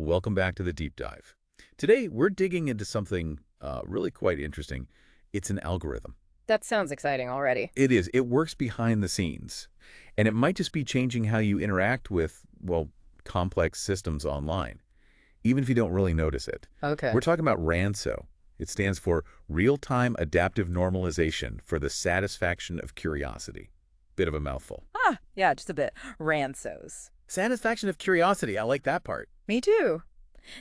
Welcome back to the deep dive. Today, we're digging into something really quite interesting. It's an algorithm. That sounds exciting already. It is. It works behind the scenes. And it might just be changing how you interact with, well, complex systems online, even if you don't really notice it. Okay. We're talking about RANSO. It stands for Real-Time Adaptive Normalization for the Satisfaction of Curiosity. Bit of a mouthful. Yeah, just a bit. Ransos. Satisfaction of curiosity. I like that part. Me too.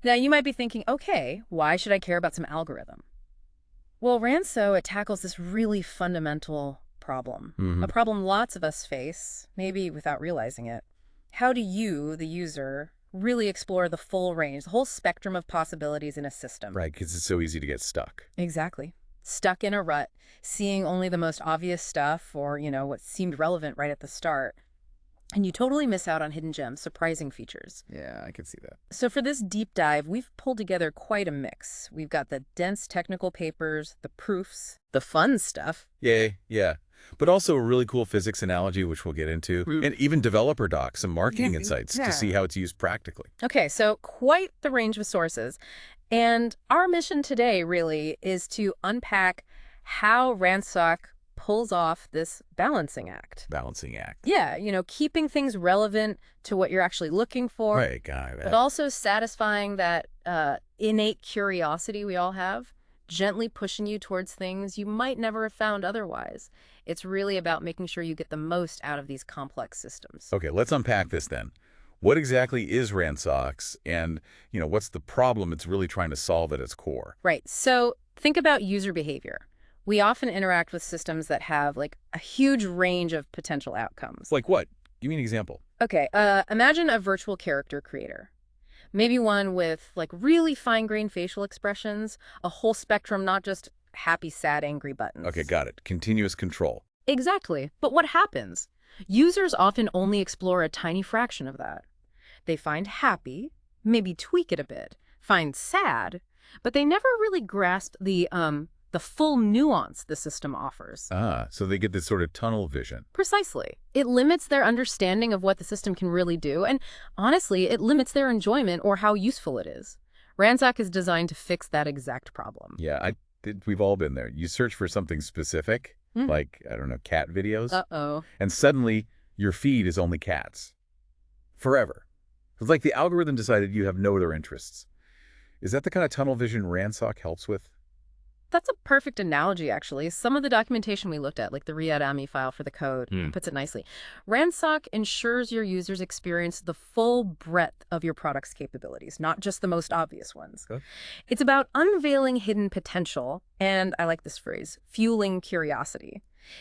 Now, you might be thinking, okay, why should I care about some algorithm? Well, Ranso, it tackles this really fundamental problem. A problem lots of us face, maybe without realizing it. How do you, the user, really explore the full range, the whole spectrum of possibilities in a system? Right, because it's so easy to get stuck. Exactly. Stuck in a rut, seeing only the most obvious stuff or, what seemed relevant right at the start. And you totally miss out on hidden gems, surprising features. Yeah, I can see that. So for this deep dive, we've pulled together quite a mix. We've got the dense technical papers, the proofs, the fun stuff. Yay, yeah. But also a really cool physics analogy, which we'll get into, and even developer docs and marketing insights to see how it's used practically. Okay, so quite the range of sources. And our mission today really is to unpack how ransoc pulls off this balancing act. Balancing act. Yeah, keeping things relevant to what you're actually looking for, Right, got it. but also satisfying that innate curiosity we all have, gently pushing you towards things you might never have found otherwise. It's really about making sure you get the most out of these complex systems. Okay, let's unpack this then. What exactly is ransoc, and what's the problem it's really trying to solve at its core? Right, so think about user behavior. We often interact with systems that have a huge range of potential outcomes. Like what? Give me an example. Okay, imagine a virtual character creator. Maybe one with really fine-grained facial expressions, a whole spectrum, not just happy, sad, angry buttons. Okay, got it. Continuous control. Exactly. But what happens? Users often only explore a tiny fraction of that. They find happy, maybe tweak it a bit, find sad, but they never really grasp the full nuance the system offers. Ah, so they get this sort of tunnel vision. Precisely. It limits their understanding of what the system can really do, and honestly, it limits their enjoyment or how useful it is. ransoc is designed to fix that exact problem. Yeah, we've all been there. You search for something specific, like, I don't know, cat videos. Uh-oh. And suddenly, your feed is only cats. Forever. It's like the algorithm decided you have no other interests. Is that the kind of tunnel vision ransoc helps with? That's a perfect analogy, actually. Some of the documentation we looked at, like the readme file for the code, puts it nicely. ransoc ensures your users experience the full breadth of your product's capabilities, not just the most obvious ones. Okay. It's about unveiling hidden potential, and I like this phrase, fueling curiosity.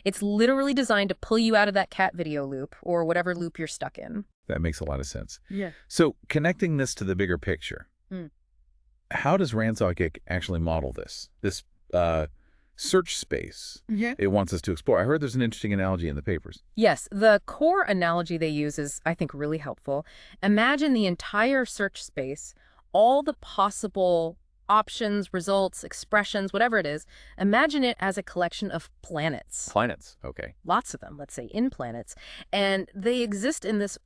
It's literally designed to pull you out of that cat video loop, or whatever loop you're stuck in. That makes a lot of sense. Yeah. So connecting this to the bigger picture, how does ransoc actually model this search space it wants us to explore? I heard there's an interesting analogy in the papers. Yes, the core analogy they use is, I think, really helpful. Imagine the entire search space, all the possible options, results, expressions, whatever it is. Imagine it as a collection of planets. Planets, okay. Lots of them, let's say, in planets. And they exist in this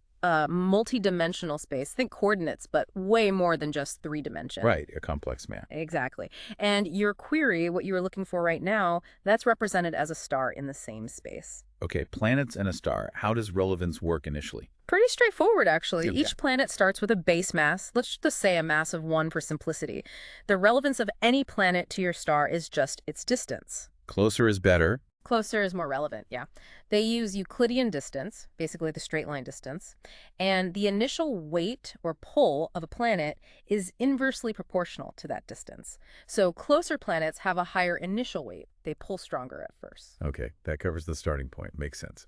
multi-dimensional space. Think coordinates, but way more than just 3 dimensions. Right, a complex map. Exactly. And your query, what you are looking for right now, that's represented as a star in the same space. Okay, planets and a star. How does relevance work initially? Pretty straightforward, actually. Okay. Each planet starts with a base mass. Let's just say a mass of 1 for simplicity. The relevance of any planet to your star is just its distance. Closer is better. Closer is more relevant, yeah. They use Euclidean distance, basically the straight line distance, and the initial weight or pull of a planet is inversely proportional to that distance. So closer planets have a higher initial weight. They pull stronger at first. Okay, that covers the starting point. Makes sense.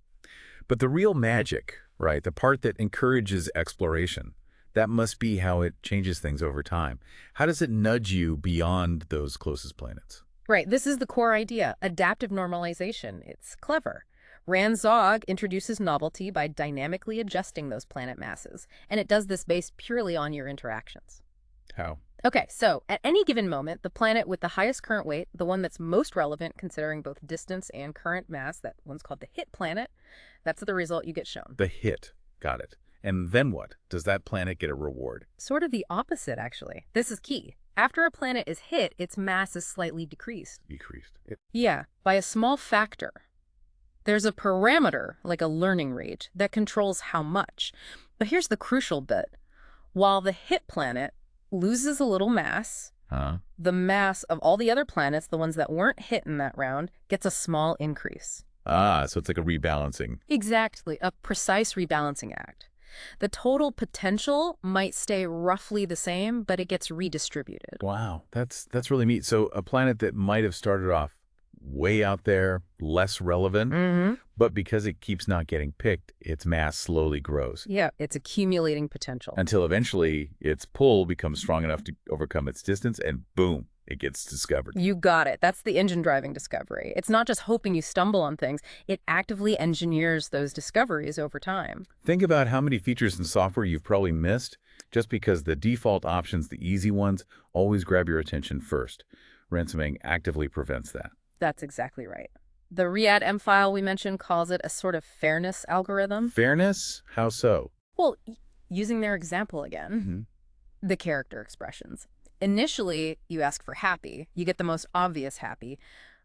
But the real magic, right, the part that encourages exploration, that must be how it changes things over time. How does it nudge you beyond those closest planets? Right, this is the core idea, adaptive normalization. It's clever. ransoc introduces novelty by dynamically adjusting those planet masses, and it does this based purely on your interactions. How? Okay, so at any given moment, the planet with the highest current weight, the one that's most relevant considering both distance and current mass, that one's called the hit planet, that's the result you get shown. The hit. Got it. And then what? Does that planet get a reward? Sort of the opposite, actually. This is key. After a planet is hit, its mass is slightly decreased. Decreased. Yeah, by a small factor. There's a parameter, like a learning rate, that controls how much. But here's the crucial bit. While the hit planet loses a little mass, the mass of all the other planets, the ones that weren't hit in that round, gets a small increase. Ah, so it's like a rebalancing. Exactly, a precise rebalancing act. The total potential might stay roughly the same, but it gets redistributed. Wow, that's really neat. So a planet that might have started off way out there, less relevant, but because it keeps not getting picked, its mass slowly grows. Yeah, it's accumulating potential. Until eventually its pull becomes strong enough to overcome its distance, and boom, it gets discovered. You got it. That's the engine driving discovery. It's not just hoping you stumble on things. It actively engineers those discoveries over time. Think about how many features in software you've probably missed just because the default options, the easy ones, always grab your attention first. Ransoming actively prevents that. That's exactly right. The RIAD-M file we mentioned calls it a sort of fairness algorithm. Fairness? How so? Well, using their example again, the character expressions. Initially, you ask for happy. You get the most obvious happy.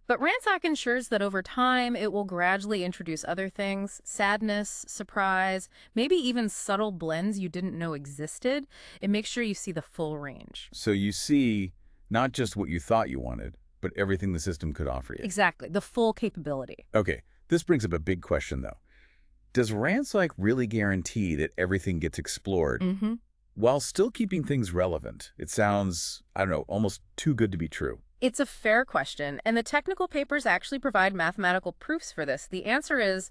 But ransoc ensures that over time, it will gradually introduce other things, sadness, surprise, maybe even subtle blends you didn't know existed. It makes sure you see the full range. So you see not just what you thought you wanted, but everything the system could offer you. Exactly, the full capability. Okay, this brings up a big question, though. Does ransoc really guarantee that everything gets explored while still keeping things relevant? It sounds, I don't know, almost too good to be true. It's a fair question, and the technical papers actually provide mathematical proofs for this. The answer is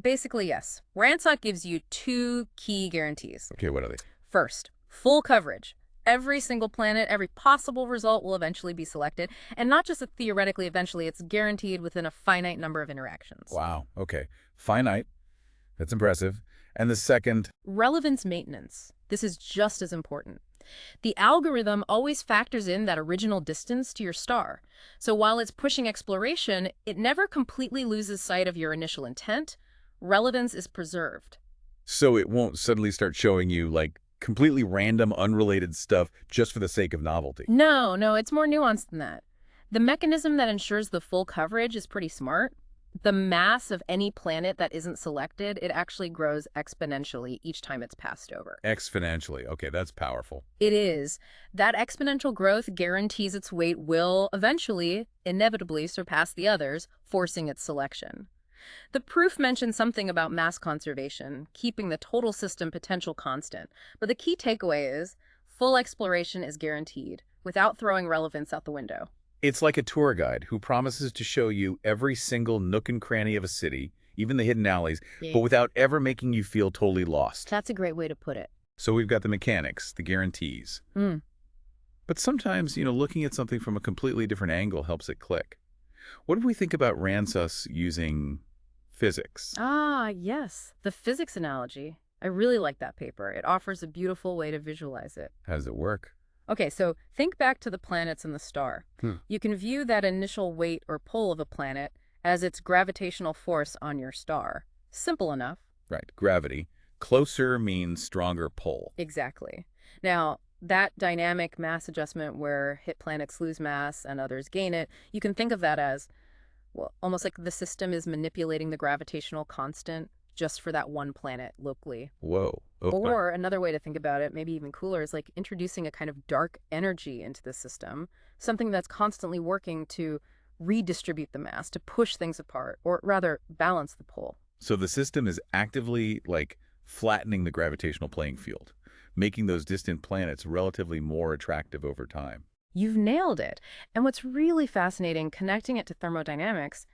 basically yes. ransoc gives you two key guarantees. Okay, what are they? First, full coverage. Every single planet, every possible result will eventually be selected. And not just theoretically eventually, it's guaranteed within a finite number of interactions. Wow, okay. Finite. That's impressive. And the second? Relevance maintenance. This is just as important. The algorithm always factors in that original distance to your star. So while it's pushing exploration, it never completely loses sight of your initial intent. Relevance is preserved. So it won't suddenly start showing you, like, completely random, unrelated stuff just for the sake of novelty. No, it's more nuanced than that. The mechanism that ensures the full coverage is pretty smart. The mass of any planet that isn't selected, it actually grows exponentially each time it's passed over. Exponentially. Okay, that's powerful. It is. That exponential growth guarantees its weight will eventually, inevitably, surpass the others, forcing its selection. The proof mentions something about mass conservation, keeping the total system potential constant. But the key takeaway is full exploration is guaranteed, without throwing relevance out the window. It's like a tour guide who promises to show you every single nook and cranny of a city, even the hidden alleys, but without ever making you feel totally lost. That's a great way to put it. So we've got the mechanics, the guarantees. But sometimes, looking at something from a completely different angle helps it click. What do we think about ransoc using physics? Ah, yes. The physics analogy. I really like that paper. It offers a beautiful way to visualize it. How does it work? Okay, so think back to the planets in the star. You can view that initial weight or pull of a planet as its gravitational force on your star. Simple enough. Right, gravity. Closer means stronger pull. Exactly. Now, that dynamic mass adjustment where hit planets lose mass and others gain it, you can think of that as, well, almost like the system is manipulating the gravitational constant just for that one planet locally. Whoa. Oh, or another way to think about it, maybe even cooler, is like introducing a kind of dark energy into the system, something that's constantly working to redistribute the mass, to push things apart, or rather balance the pull. So the system is actively, like, flattening the gravitational playing field, making those distant planets relatively more attractive over time. You've nailed it. And what's really fascinating, connecting it to thermodynamics,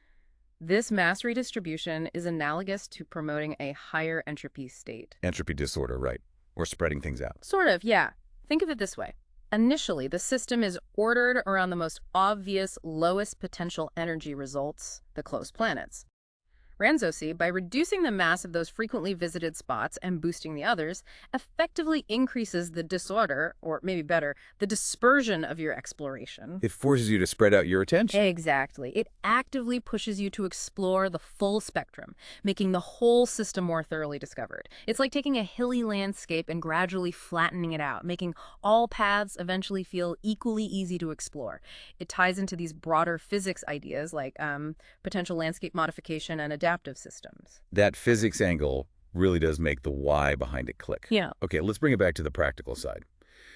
this mass redistribution is analogous to promoting a higher entropy state. Entropy disorder, right. Or spreading things out. Sort of, yeah. Think of it this way. Initially, the system is ordered around the most obvious, lowest potential energy results, the close planets. ransoc, by reducing the mass of those frequently visited spots and boosting the others, effectively increases the disorder, or maybe better, the dispersion of your exploration. It forces you to spread out your attention. Exactly. It actively pushes you to explore the full spectrum, making the whole system more thoroughly discovered. It's like taking a hilly landscape and gradually flattening it out, making all paths eventually feel equally easy to explore. It ties into these broader physics ideas like potential landscape modification and adaptive systems. That physics angle really does make the why behind it click. Yeah. Okay, let's bring it back to the practical side.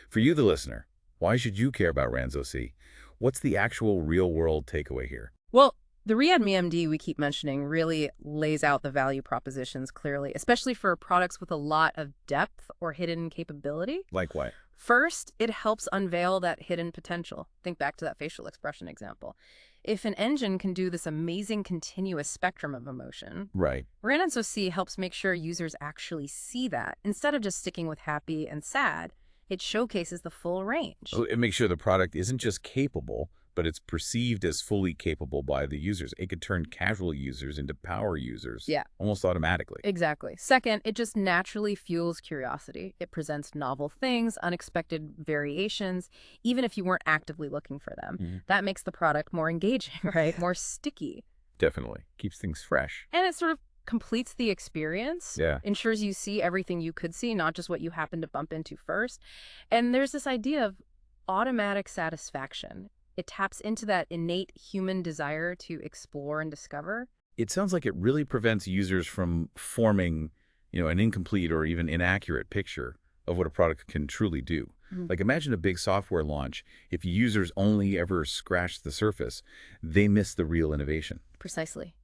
For you, the listener, why should you care about ransoc? What's the actual real-world takeaway here? Well, the Readme MD we keep mentioning really lays out the value propositions clearly, especially for products with a lot of depth or hidden capability. Like what? First, it helps unveil that hidden potential. Think back to that facial expression example. If an engine can do this amazing continuous spectrum of emotion, Right. ransoc helps make sure users actually see that. Instead of just sticking with happy and sad, it showcases the full range. So it makes sure the product isn't just capable, but it's perceived as fully capable by the users. It could turn casual users into power users Yeah. almost automatically. Exactly. Second, it just naturally fuels curiosity. It presents novel things, unexpected variations, even if you weren't actively looking for them. Mhm. That makes the product more engaging, right? More sticky. Definitely. Keeps things fresh. And it sort of completes the experience. Yeah. Ensures you see everything you could see, not just what you happen to bump into first. And there's this idea of automatic satisfaction. It taps into that innate human desire to explore and discover. It sounds like it really prevents users from forming, an incomplete or even inaccurate picture of what a product can truly do. Mhm. Like imagine a big software launch. If users only ever scratch the surface, they miss the real innovation. Precisely.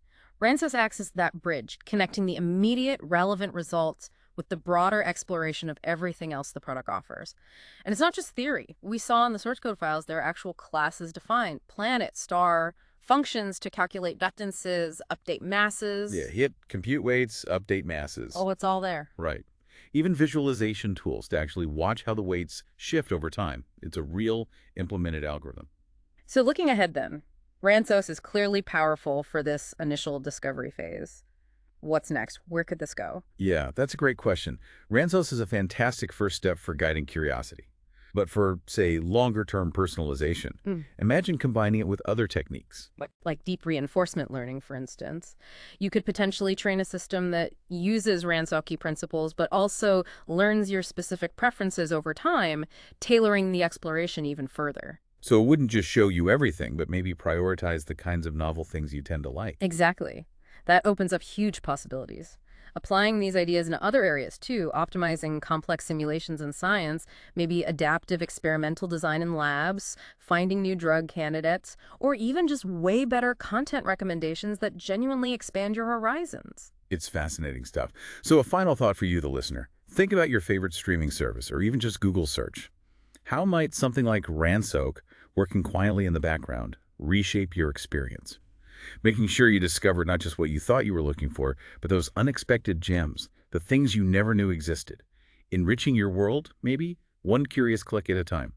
ransoc acts as that bridge, connecting the immediate, relevant results with the broader exploration of everything else the product offers. And it's not just theory. We saw in the source code files there are actual classes defined: planet, star, functions to calculate distances, update masses. Yeah, hit compute weights, update masses. Oh, it's all there. Right. Even visualization tools to actually watch how the weights shift over time. It's a real implemented algorithm. So looking ahead then, ransoc is clearly powerful for this initial discovery phase. What's next? Where could this go? Yeah, that's a great question. ransoc is a fantastic first step for guiding curiosity. But for, say, longer-term personalization, imagine combining it with other techniques. Like deep reinforcement learning, for instance. You could potentially train a system that uses ransoc principles, but also learns your specific preferences over time, tailoring the exploration even further. So it wouldn't just show you everything, but maybe prioritize the kinds of novel things you tend to like. Exactly. That opens up huge possibilities. Applying these ideas in other areas, too, optimizing complex simulations in science, maybe adaptive experimental design in labs, finding new drug candidates, or even just way better content recommendations that genuinely expand your horizons. It's fascinating stuff. So a final thought for you, the listener. Think about your favorite streaming service, or even just Google search. How might something like ransoc, working quietly in the background, reshape your experience? Making sure you discover not just what you thought you were looking for, but those unexpected gems, the things you never knew existed. Enriching your world, maybe, one curious click at a time.